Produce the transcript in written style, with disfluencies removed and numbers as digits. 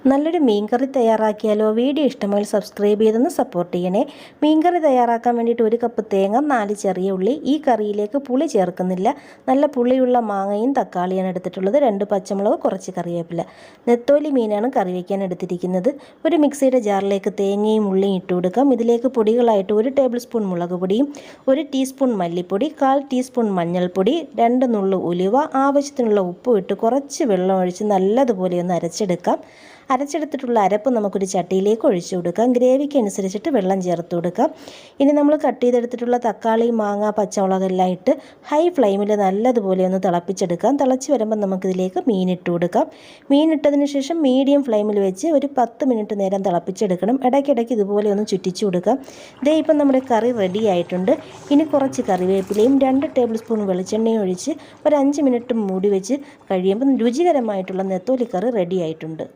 നല്ലൊരു മീൻകറി തയ്യാറാക്കിയാലോ? വീഡിയോ ഇഷ്ടമായി സബ്സ്ക്രൈബ് ചെയ്തൊന്ന് സപ്പോർട്ട് ചെയ്യണേ. മീൻകറി തയ്യാറാക്കാൻ വേണ്ടിയിട്ട് 1 കപ്പ് തേങ്ങ, 4 ചെറിയ ഉള്ളി. ഈ കറിയിലേക്ക് പുളി ചേർക്കുന്നില്ല. നല്ല പുളിയുള്ള മാങ്ങയും തക്കാളിയാണ് എടുത്തിട്ടുള്ളത്. 2 പച്ചമുളക്, കുറച്ച് കറിവേപ്പില. നെത്തോലി മീനാണ് കറി വയ്ക്കാൻ എടുത്തിരിക്കുന്നത്. ഒരു മിക്സിയുടെ ജാറിലേക്ക് തേങ്ങയും ഉള്ളിയും ഇട്ട് കൊടുക്കാം. ഇതിലേക്ക് പൊടികളായിട്ട് 1 ടേബിൾ സ്പൂൺ മുളക് പൊടിയും, 1 ടീസ്പൂൺ മല്ലിപ്പൊടി, 1/4 ടീസ്പൂൺ മഞ്ഞൾപ്പൊടി, 2 നുള്ളു ഉലുവ, ആവശ്യത്തിനുള്ള ഉപ്പും ഇട്ട് കുറച്ച് വെള്ളം ഒഴിച്ച് നല്ലതുപോലെ ഒന്ന് അരച്ചെടുക്കാം. അരച്ചെടുത്തിട്ടുള്ള അരപ്പ് നമുക്കൊരു ചട്ടിയിലേക്ക് ഒഴിച്ചു കൊടുക്കാം. ഗ്രേവിക്ക് അനുസരിച്ചിട്ട് വെള്ളം ചേർത്ത് കൊടുക്കാം. ഇനി നമ്മൾ കട്ട് ചെയ്തെടുത്തിട്ടുള്ള തക്കാളി, മാങ്ങ, പച്ചമുളകെല്ലാം ഇട്ട് ഹൈ ഫ്ലെയിമിൽ നല്ലതുപോലെ ഒന്ന് തിളപ്പിച്ചെടുക്കാം. തിളച്ച് വരുമ്പോൾ നമുക്കിതിലേക്ക് മീനിട്ട് കൊടുക്കാം. മീനിട്ടതിന് ശേഷം മീഡിയം ഫ്ലെയിമിൽ വെച്ച് ഒരു 10 മിനിറ്റ് നേരം തിളപ്പിച്ചെടുക്കണം. ഇടയ്ക്കിടയ്ക്ക് ഇതുപോലെ ഒന്ന് ചുറ്റിച്ചു കൊടുക്കാം. ദേ ഇപ്പം നമ്മുടെ കറി റെഡി ആയിട്ടുണ്ട്. ഇനി കുറച്ച് കറിവേപ്പിലയും 2 ടേബിൾ സ്പൂൺ വെളിച്ചെണ്ണയും ഒഴിച്ച് ഒരു 5 മിനിറ്റ് മൂടി വെച്ച് കഴിയുമ്പോൾ രുചികരമായിട്ടുള്ള നെത്തോലി കറി റെഡി ആയിട്ടുണ്ട്.